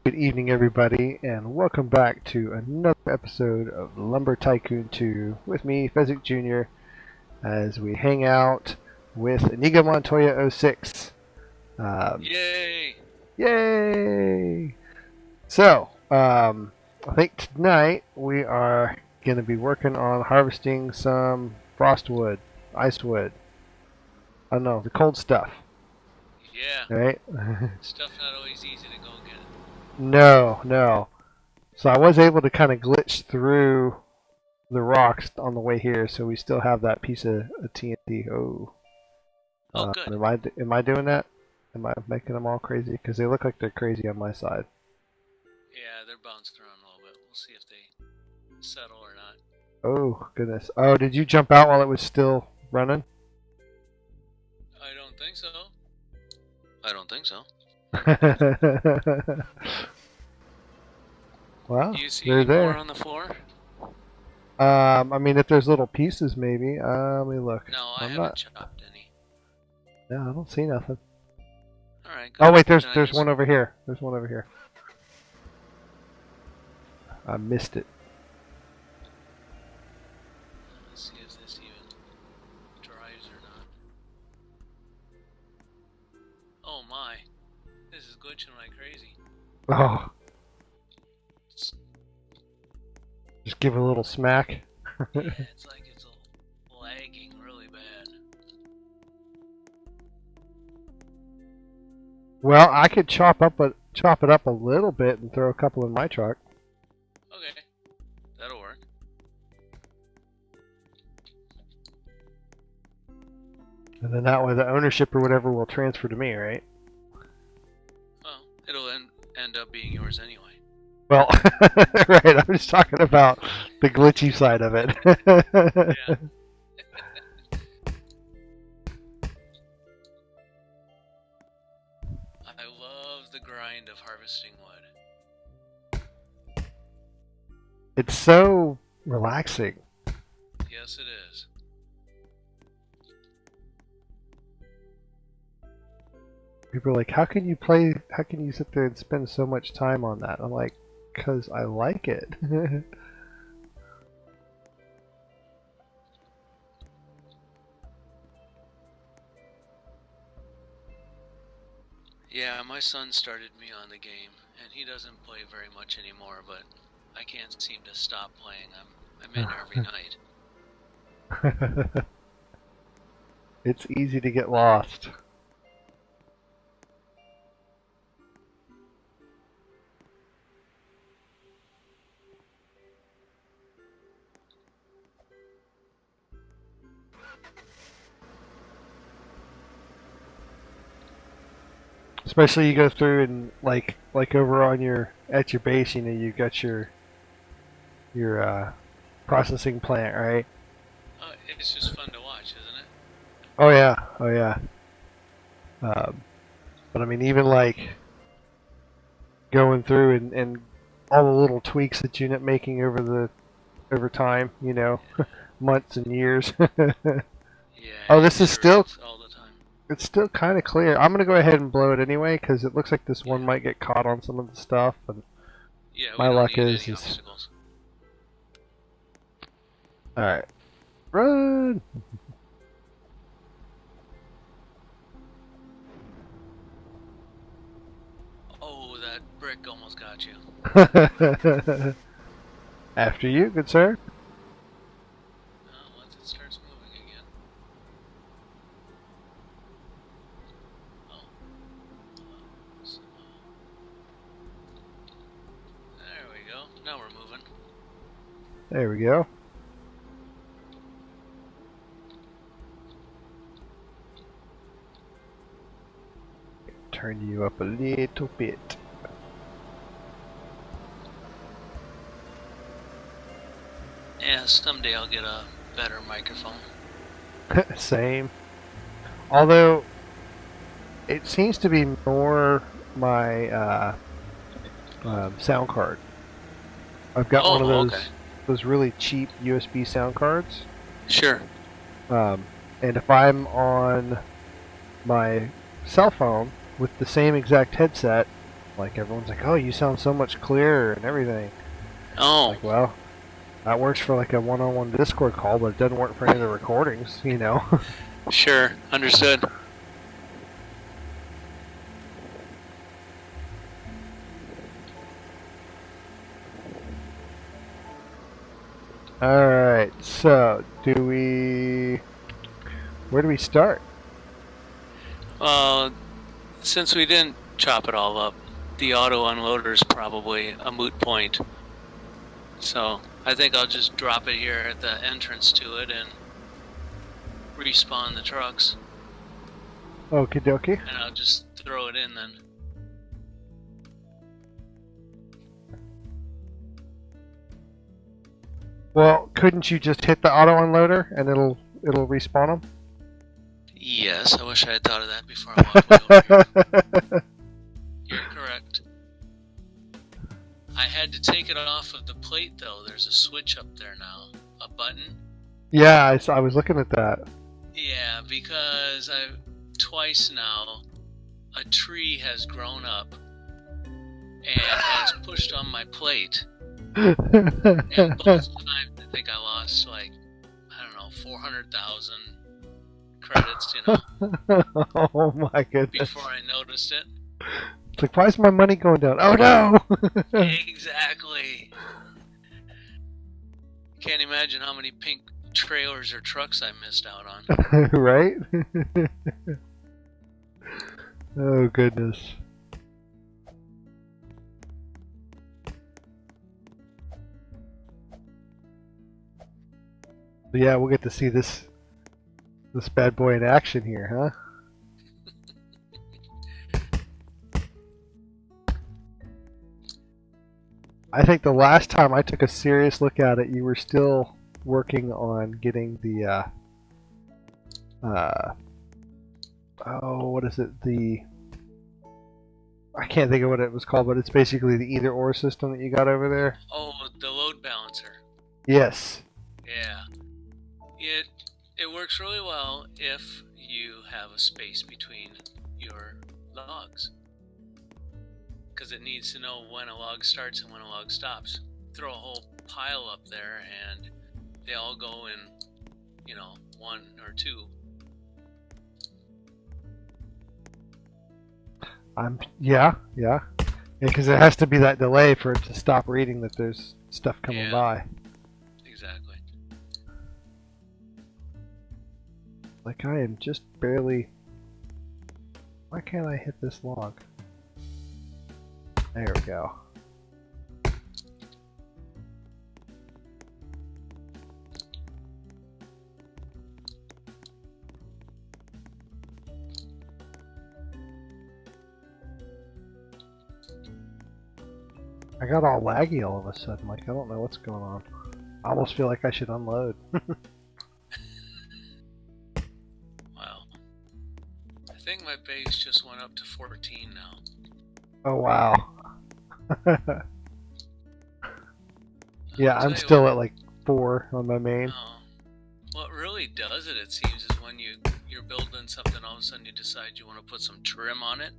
Good evening, everybody, and welcome back to another episode of Lumber Tycoon 2 with me, Fezzik Jr., as we hang out with Inigo Montoya '06. Um, Yay! Yay! So, I think tonight we are going to be working on harvesting some frostwood, icewood. I don't know, the cold stuff, Yeah, right? stuff not always easy to go get. No. So I was able to kind of glitch through the rocks on the way here, so we still have that piece of TNT. Oh, Oh, good. am I doing that? Am I making them all crazy? Because they look like they're crazy on my side. Yeah, they're bouncing around a little bit. We'll see if they settle or not. Oh goodness. Oh, did you jump out while it was still running? I don't think so. I don't think so. Well, Do you see they're any more there. on the floor? I mean, if there's little pieces, maybe. Let me look. No, I I'm haven't not. chopped any. No, I don't see nothing. Alright, Oh good. wait, Then I there's guess. one over here. There's one over here. I missed it. Let's see if this even dries or not. Oh my. This is glitching like crazy. Oh, just give it a little smack. Yeah, it's like it's lagging really bad. Well, I could chop it up a little bit and throw a couple in my truck. Okay, that'll work. And then that way the ownership or whatever will transfer to me, right? Well, it'll end up being yours anyway. Well, right, I'm just talking about the glitchy side of it. Yeah. I love the grind of harvesting wood. It's so relaxing. Yes, it is. People are like, how can you sit there and spend so much time on that? I'm like, because I like it. Yeah, my son started me on the game, and he doesn't play very much anymore, but I can't seem to stop playing. I'm in every night. It's easy to get lost. Especially you go through and like over on your at your base, you've got your processing plant, right? It's just fun to watch, isn't it? Oh yeah. Um, but I mean, even like going through and all the little tweaks that you end up making over time, months and years. Yeah, Oh, it this is still iterates all the time. it's still kind of clear. I'm gonna go ahead and blow it anyway because it looks like this one Yeah. might get caught on some of the stuff. And Yeah, we my don't luck need is any obstacles. all right. Run. Oh, that brick almost got you. After you, good sir. Once it starts moving again. Oh. There we go. Now we're moving. There we go. Turn you up a little bit. Yeah, someday I'll get a better microphone. Same. Although it seems to be more my sound card. I've got one of Oh, okay. those really cheap USB sound cards. Sure. And if I'm on my cell phone with the same exact headset, Like everyone's like, "Oh, you sound so much clearer and everything." Oh, Like, well, that works for like a one-on-one Discord call, but it doesn't work for any of the recordings, you know. sure, understood. All right, so where do we start? Well, since we didn't chop it all up, the auto unloader is probably a moot point. So I think I'll just drop it here at the entrance to it and respawn the trucks, Okie dokie. and I'll just throw it in then. Well, couldn't you just hit the auto unloader and it'll respawn Yes, I wish I had thought of that before I walked over here. them? You're correct. I had to take it off of the plate though. There's a switch up there now, a button. Yeah, I was looking at that. Yeah, because I've twice now a tree has grown up and has pushed on my plate. And both times I think I lost like, I don't know, 400,000 credits, you know, Oh my goodness. before I noticed it. It's like, why is my money going down? Oh no! Exactly. Can't imagine how many pink trailers or trucks I missed out on. Right? Oh goodness. Yeah, we'll get to see this bad boy in action here, huh? I think the last time I took a serious look at it, you were still working on getting the oh, what is it? I can't think of what it was called, but it's basically the either or system that you got over there. Oh, the load balancer. Yes. Yeah. It works really well if you have a space between your logs. Because it needs to know when a log starts and when a log stops. Throw a whole pile up there and they all go in, you know, one or two. Yeah, because it has to be that delay for it to stop reading that there's stuff coming Yeah. by. Exactly. Like I am just barely. Why can't I hit this log? There we go. I got all laggy all of a sudden. Like I don't know what's going on. I almost feel like I should unload. Wow. I think my base just went up to 14 now. Oh wow. Yeah, I'll I'm tell you still what- at like 4 on my main. Oh. What really does it seems, is when you're building something, all of a sudden you decide you want to put some trim on it.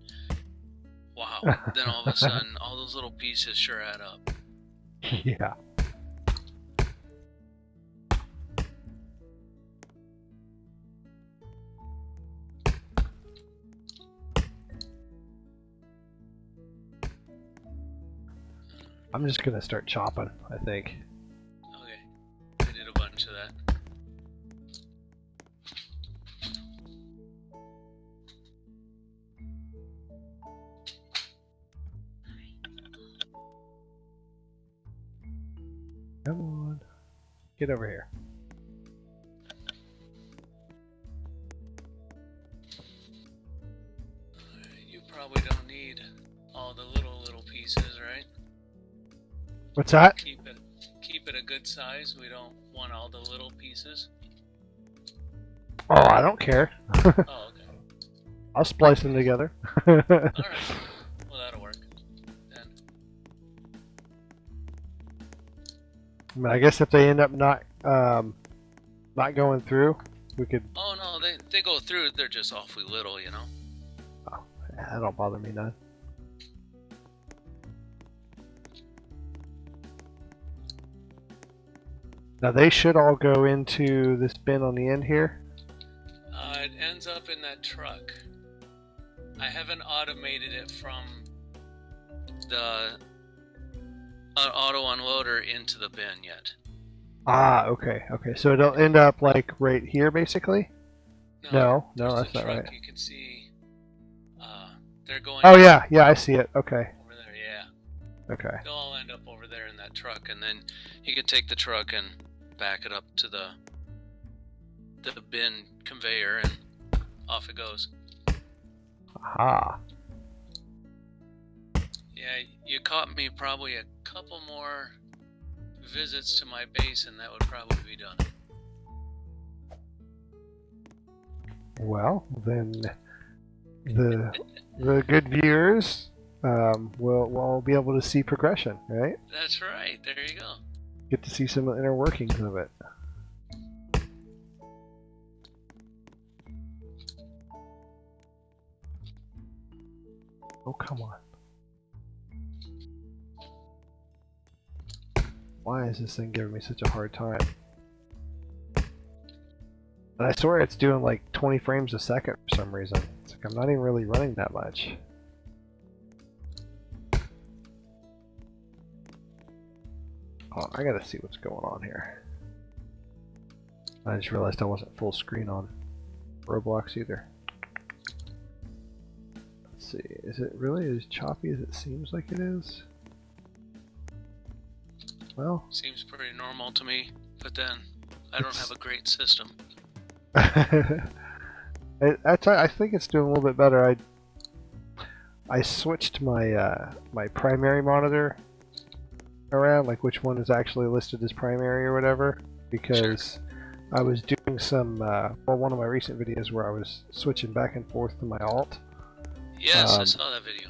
Wow. Then all of a sudden, all those little pieces sure add up. Yeah. I'm just gonna start chopping, I think. Okay. I did a bunch of that. Come on. Get over here. You probably don't need all the little pieces, right? What's that? Keep it a good size. We don't want all the little pieces. Oh, I don't care. Oh, okay. I'll splice them together. All right. Well, that'll work then. I mean, I guess if they end up not going through, we could. Oh no, they go through. They're just awfully little, you know. That don't bother me none. Now they should all go into this bin on the end here. It ends up in that truck. I haven't automated it from the auto unloader into the bin yet. Ah, okay, okay. So it'll end up like right here, basically. No, there's that's the not truck. right. You can see they're going. Oh yeah, yeah, I see it. Okay, over there. Yeah, okay. they'll all end up over there in that truck, and then you can take the truck and back it up to the bin conveyor, and off it goes. Aha. Yeah, you caught me probably a couple more visits to my base, and that would probably be done. Well, then the good viewers will be able to see progression, right? That's right. There you go. Get to see some of the inner workings of it. Oh, come on. Why is this thing giving me such a hard time? And I swear it's doing like 20 frames a second for some reason. It's like I'm not even really running that much. Oh, I gotta see what's going on here. I just realized I wasn't full screen on Roblox either. Let's see, is it really as choppy as it seems like it is? Well, Seems pretty normal to me, but then I don't have a great system. I think it's doing a little bit better. I switched my my primary monitor around, like which one is actually listed as primary or whatever, because I was doing some well, one of my recent videos where I was switching back and forth to my alt. Yes, I saw that video.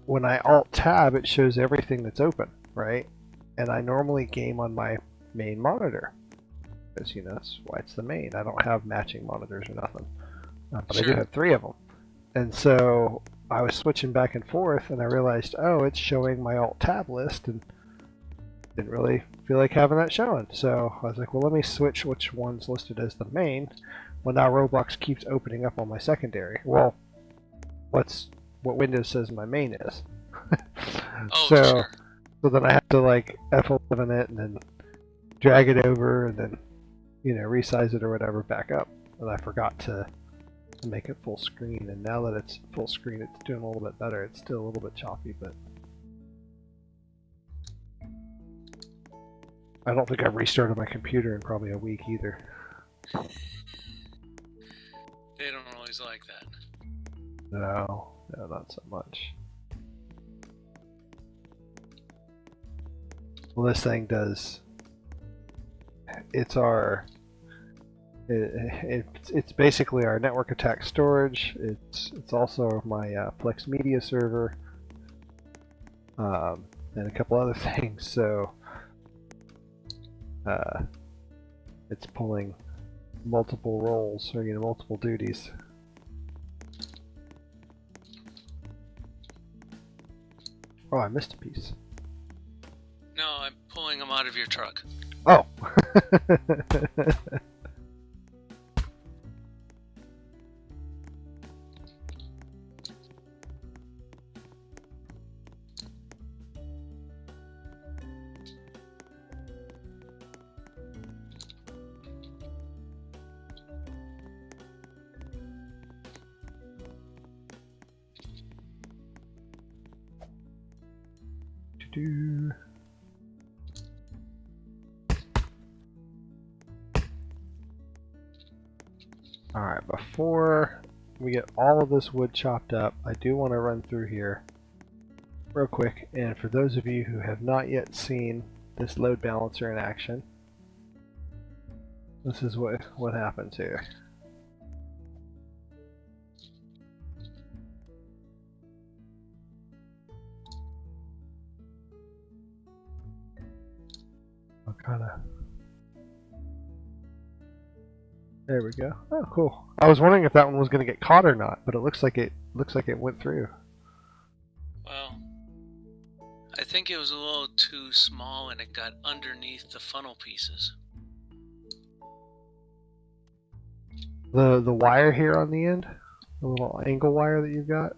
When I alt tab, it shows everything that's open, right? And I normally game on my main monitor. Because, you know, that's why it's the main. I don't have matching monitors or nothing. But I do have 3 of them. And so I was switching back and forth, and I realized, oh, it's showing my alt tab list, and didn't really feel like having that showing. So I was like, well, let me switch which one's listed as the main. Well, now Roblox keeps opening up on my secondary. Well, what Windows says my main is. So then I have to like F11 it and then drag it over and then, you know, resize it or whatever back up. And I forgot to make it full screen. And now that it's full screen, it's doing a little bit better. It's still a little bit choppy, but I don't think I've restarted my computer in probably a week either. They don't always like that. No, not so much. Well, this thing does. It's basically our network attack storage. It's also my Plex Media server, and a couple other things. So it's pulling multiple roles, or multiple duties. Oh, I missed a piece. No, I'm pulling them out of your truck. Oh. Do. Alright, before we get all of this wood chopped up, I do want to run through here real quick, and for those of you who have not yet seen this load balancer in action, this is what happens here. I'll kind of. There we go. Oh, cool. I was wondering if that one was going to get caught or not, but it looks like it went through. Well, I think it was a little too small and it got underneath the funnel pieces. The wire here on the end, the little angle wire that you've got.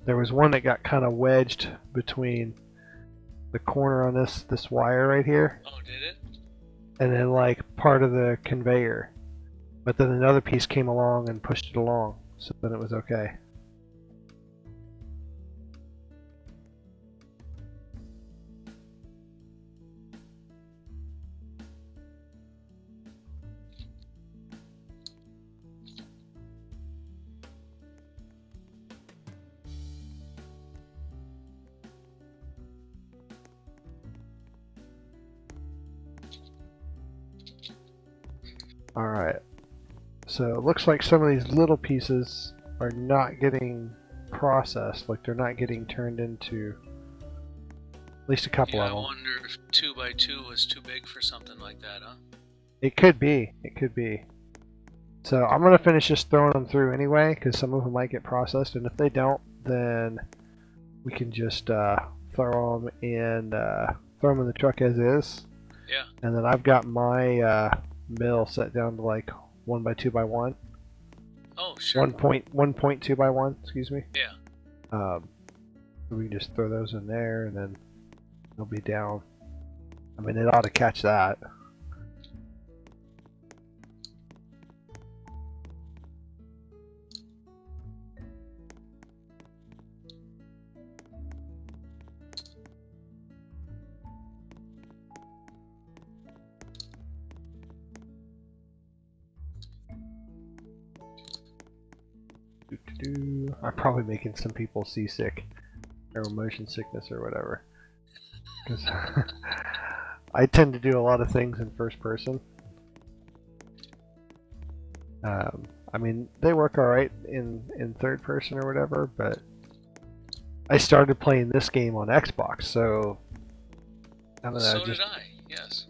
There was one that got kind of wedged between the corner on this wire right here, Oh, did it? and then like part of the conveyor. But then another piece came along and pushed it along, so then it was okay. Alright, so it looks like some of these little pieces are not getting processed, like they're not getting turned into at least a couple Yeah, of I them. wonder if 2x2 was too big for something like that, huh? It could be, it could be. So I'm going to finish just throwing them through anyway, because some of them might get processed, and if they don't, then we can just throw them in the truck as is. Yeah. And then I've got my mill set down to like 1 by 2 by 1. Oh, sure. 1.2 by 1, excuse me. Yeah. We can just throw those in there, and then they'll be down. I mean, it ought to catch that. I'm probably making some people seasick or motion sickness or whatever. 'Cause I tend to do a lot of things in first person. I mean, they work alright in third person or whatever, but I started playing this game on Xbox, so I don't know. So did I, yes.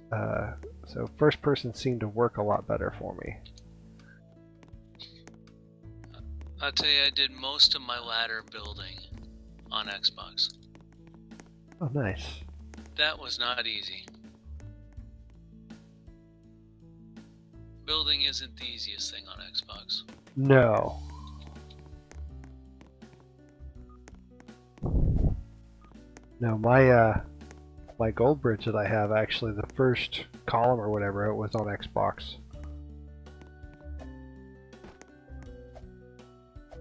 So first person seemed to work a lot better for me. I'll tell you, I did most of my ladder building on Xbox. Oh, nice. That was not easy. Building isn't the easiest thing on Xbox. No. No, my gold bridge that I have, actually, the first column or whatever, it was on Xbox.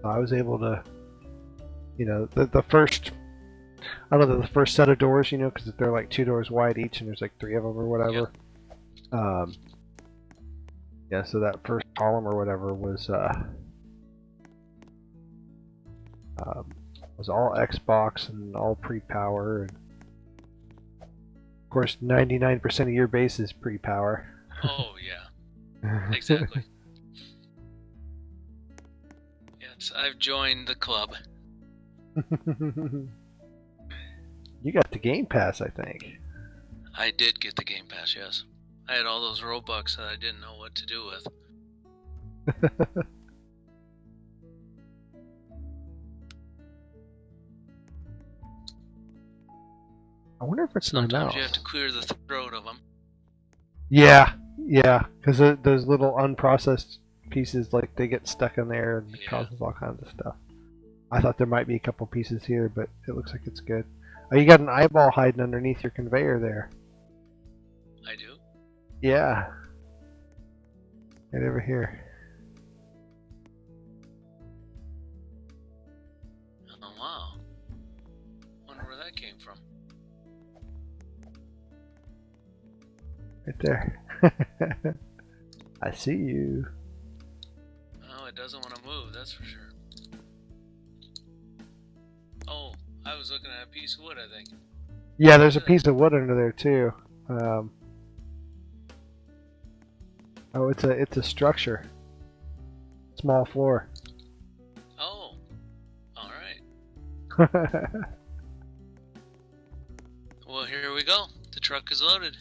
I was able to, you know, the first, I don't know, the first set of doors, you know, because they're like 2 doors wide each, and there's like 3 of them or whatever. Yep. Yeah, so that first column or whatever was all Xbox and all pre-power, and of course 99% of your base is pre-power. Oh, yeah. Exactly. Yes, I've joined the club. You got the Game Pass, I think. I did get the Game Pass, yes. I had all those Robux that I didn't know what to do with. I wonder if it's my Sometimes mouse. you have to clear the throat of them. Yeah, because those little unprocessed pieces, like, they get stuck in there and it Yeah. causes all kinds of stuff. I thought there might be a couple pieces here, but it looks like it's good. Oh, you got an eyeball hiding underneath your conveyor there. I do? Yeah. Right over here. Oh, wow. Wonder where that came from. Right there. I see you. Oh, it doesn't want to move, that's for sure. Oh, I was looking at a piece of wood, I think. Yeah, there's a piece of wood under there too. Oh, it's a structure. Small floor. Oh, alright. Well, here we go. The truck is loaded.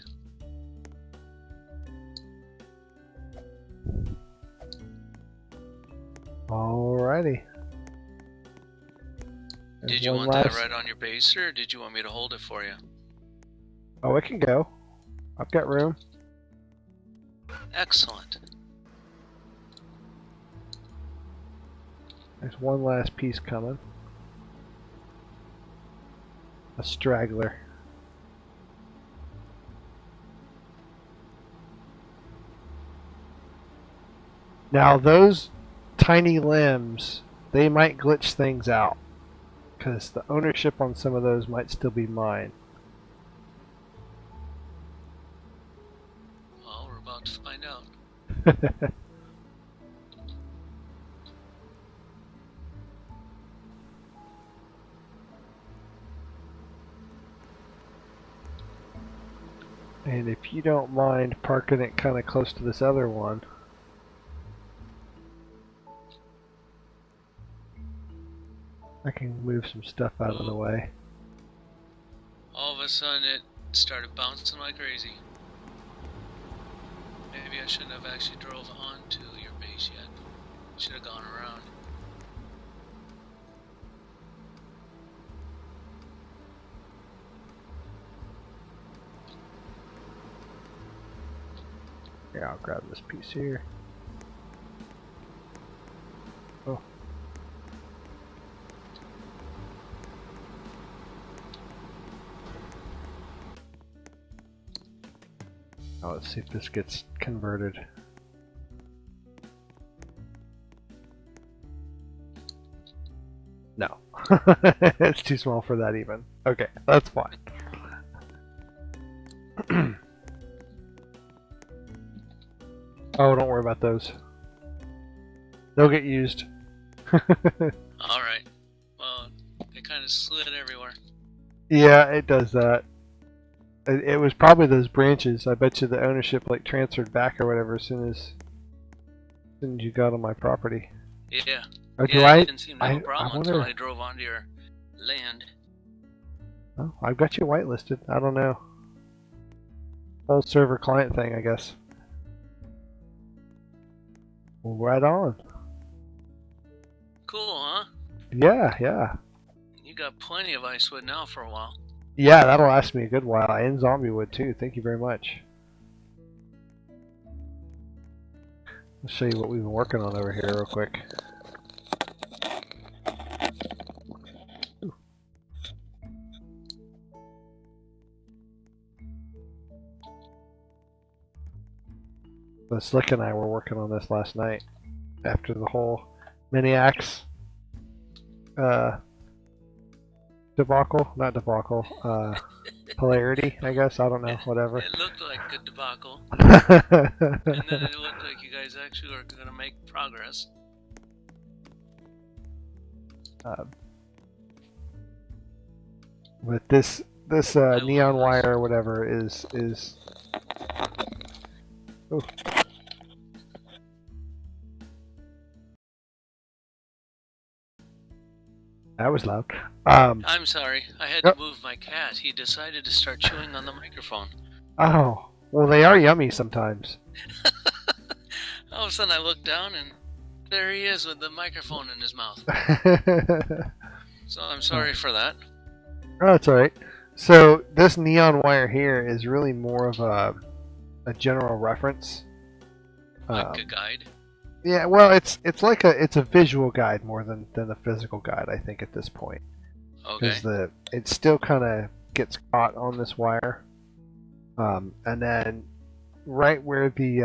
Alrighty. There's Did you one want that last- right on your base, or did you want me to hold it for you? Oh, it can go. I've got room. Excellent. There's one last piece coming. A straggler. Now those tiny limbs, they might glitch things out. Because the ownership on some of those might still be mine. Well, we're about to find out. And if you don't mind parking it kind of close to this other one. I can move some stuff out of the way. All of a sudden, it started bouncing like crazy. Maybe I shouldn't have actually drove onto your base yet. Should have gone around. Here, I'll grab this piece here. Oh. Oh, let's see if this gets converted. No. It's too small for that even. Okay, that's fine. Oh, don't worry about those. They'll get used. Alright. Well, it kind of slid everywhere. Yeah, it does that. It was probably those branches. I bet you the ownership like transferred back or whatever as soon as you got on my property. Yeah. Oh, do Yeah, I? I didn't seem to have a problem until wonder. I drove onto your land. Oh, I've got you whitelisted. I don't know. Whole server client thing, I guess. Well, right on. Cool, huh? Yeah, yeah. You got plenty of icewood now for a while. Yeah, that'll last me a good while. And zombie wood too. Thank you very much. I'll show you what we've been working on over here real quick. Ooh. So Slick and I were working on this last night after the whole mini-axe debacle, not debacle, polarity, I guess, I don't know, whatever. It looked like a debacle, and then it looked like you guys actually were going to make progress. But this I neon love wire this. or whatever is ooh. That was loud. I'm sorry, I had to Yep. move my cat. He decided to start chewing on the microphone. Oh, well, they are yummy sometimes. All of a sudden I looked down and there he is with the microphone in his mouth. Oh, So I'm sorry for that. that's alright. So this neon wire here is really more of a general reference. Like a guide. Yeah, well, it's like it's a visual guide more than a physical guide, I think, at this point. Okay. Because it still kind of gets caught on this wire, and then right where the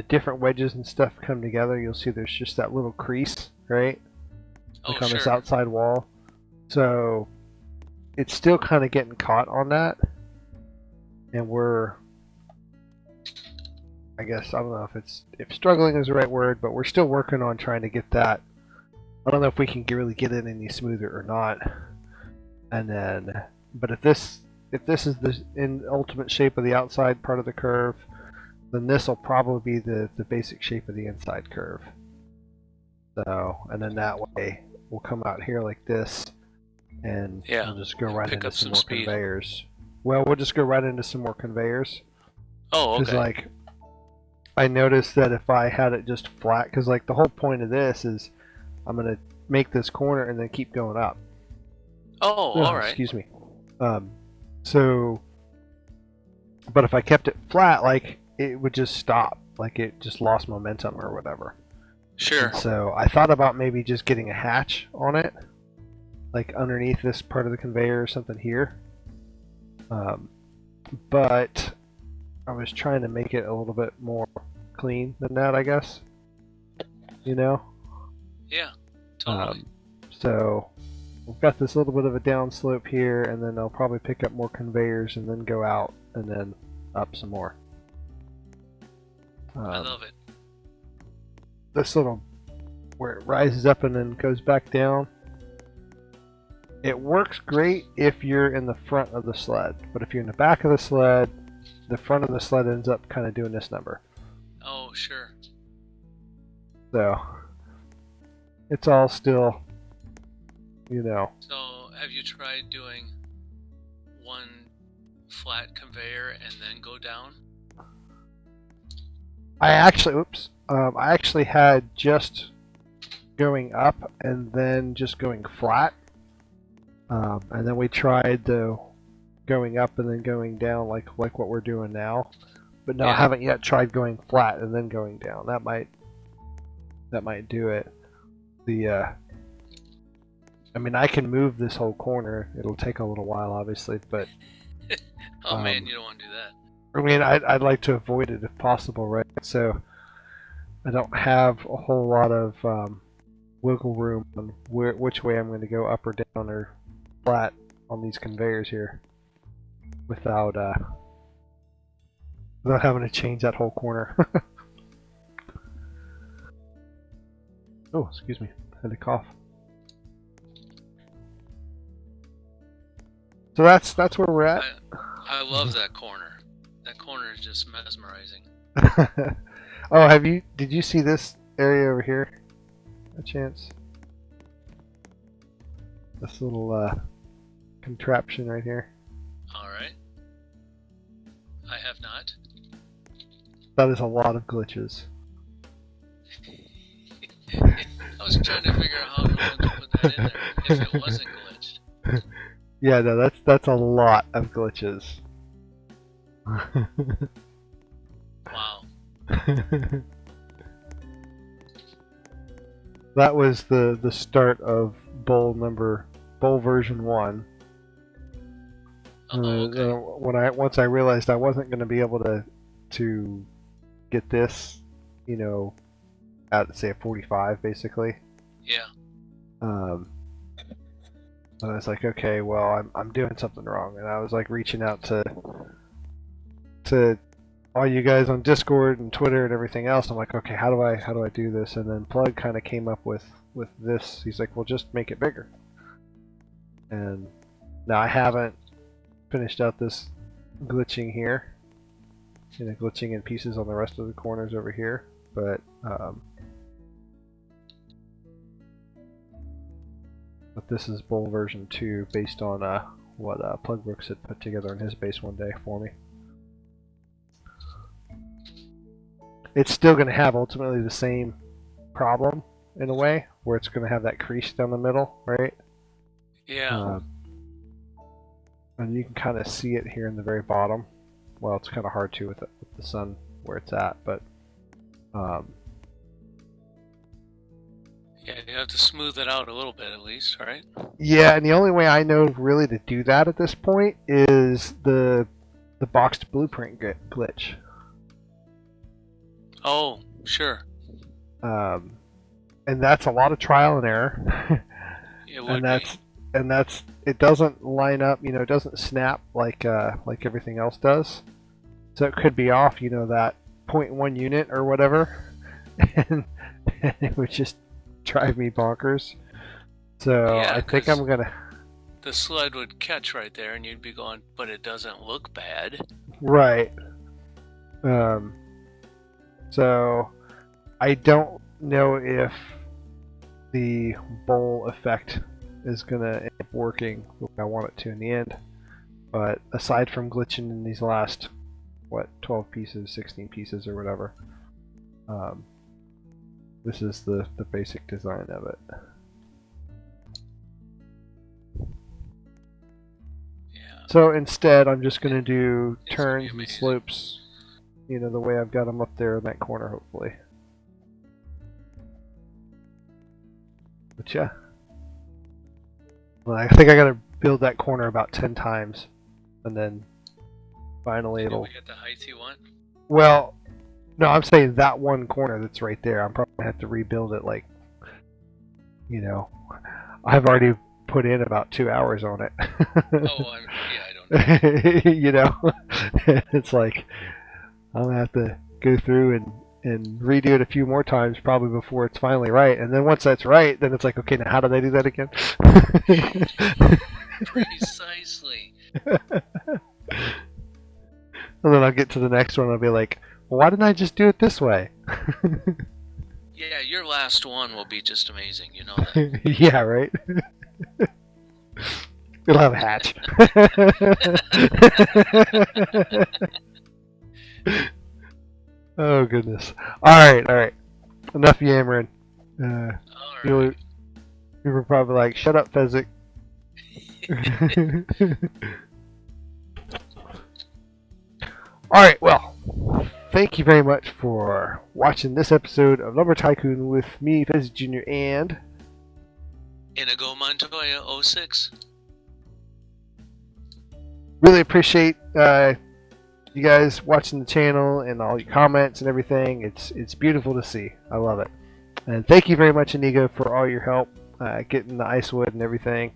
different wedges and stuff come together, you'll see there's just that little crease, right? Oh, Like on this sure. outside wall. So it's still kind of getting caught on that, and we're, I guess, I don't know if struggling is the right word, but we're still working on trying to get that. I don't know if we can really get it any smoother or not. And then, but if this is the in ultimate shape of the outside part of the curve, then this will probably be the basic shape of the inside curve. So, and then that way we'll come out here like this, and Yeah, we'll just go right pick into up some some more speed. conveyors. Well, we'll just go right into some more conveyors. Oh, Because okay. like, I noticed that if I had it just flat, because like the whole point of this is I'm gonna make this corner and then keep going up. Oh, Oh, all right. excuse me. So, but if I kept it flat, like it would just stop, like it just lost momentum or whatever. Sure. And so I thought about maybe just getting a hatch on it, like underneath this part of the conveyor or something here. But I was trying to make it a little bit more clean than that, I guess. You know? Yeah, totally. So we've got this little bit of a downslope here, and then I'll probably pick up more conveyors and then go out and then up some more. I love it. This little, where it rises up and then goes back down, it works great if you're in the front of the sled, but if you're in the back of the sled, the front of the sled ends up kind of doing this number. Oh, sure. So it's all still, you know. So, have you tried doing one flat conveyor and then go down? I actually had just going up and then just going flat. And then we tried the going up and then going down like what we're doing now. But no, I haven't yet tried going flat and then going down. That might do it. I mean, I can move this whole corner. It'll take a little while, obviously, but Oh man, you don't want to do that. I mean, I'd like to avoid it if possible, right? So I don't have a whole lot of wiggle room on which way I'm going to go, up or down or flat on these conveyors here, without having to change that whole corner. Oh, excuse me, I had a cough. So that's where we're at. I love that corner. That corner is just mesmerizing. Oh, did you see this area over here? A chance? This little contraption right here. Alright. I have not. That is a lot of glitches. I was trying to figure out how I'm going to put that in there if it wasn't glitched. Yeah, no, that's a lot of glitches. Wow. That was the start of bowl version 1. Okay. Once I realized I wasn't going to be able to get this, at say a 45 basically. Yeah. And I was like, okay, well, I'm doing something wrong, and I was like reaching out to all you guys on Discord and Twitter and everything else. I'm like, okay, how do I do this? And then Plug kind of came up with this. He's like, well, just make it bigger. And now I haven't finished out this glitching here, glitching in pieces on the rest of the corners over here, but this is bowl version 2 based on what Plugworks had put together in his base one day for me. It's still going to have ultimately the same problem in a way, where it's going to have that crease down the middle, right? Yeah. And you can kind of see it here in the very bottom. Well, it's kind of hard to with the sun where it's at, but yeah, you have to smooth it out a little bit at least, right? Yeah, and the only way I know really to do that at this point is the boxed blueprint glitch. Oh, sure. And that's a lot of trial and error. It would and it doesn't line up, it doesn't snap like everything else does. So it could be off, that 0.1 unit or whatever, and it would just drive me bonkers. So yeah, I think I'm gonna. The sled would catch right there, and you'd be going, but it doesn't look bad. Right. So I don't know if the bowl effect is gonna end up working the way I want it to in the end. But aside from glitching in these last 12 pieces, 16 pieces, or whatever, this is the basic design of it. So instead, I'm just going to do It's gonna be turns and amazing. slopes, you know, the way I've got them up there in that corner, hopefully. But yeah. Well, I think I got to build that corner about 10 times, and then finally Did it'll... we get the height you want? Well, no, I'm saying that one corner that's right there. I'm probably going to have to rebuild it, like, you know, I've already put in about 2 hours on it. Oh, I don't know. You know, it's like I'm gonna have to go through and redo it a few more times probably before it's finally right. And then once that's right, then it's like, okay, now how do they do that again? Precisely. And then I'll get to the next one and I'll be like, well, why didn't I just do it this way? Yeah, your last one will be just amazing. You know that. Yeah, right. It'll have a hatch. Oh goodness. All right. Enough yammering. All You right. were probably like, "Shut up, Fezzik." All right. Well, thank you very much for watching this episode of Lumber Tycoon with me, Fezzik Jr. and Inigo Montoya 06. really appreciate you guys watching the channel and all your comments and everything. It's beautiful to see. I love it. And thank you very much, Inigo, for all your help getting the ice wood and everything.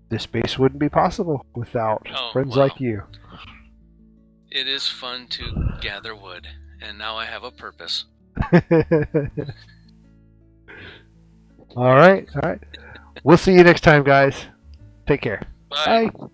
This base wouldn't be possible without Oh, friends wow. like you. It is fun to gather wood, and now I have a purpose. All right. We'll see you next time, guys. Take care. Bye. Bye.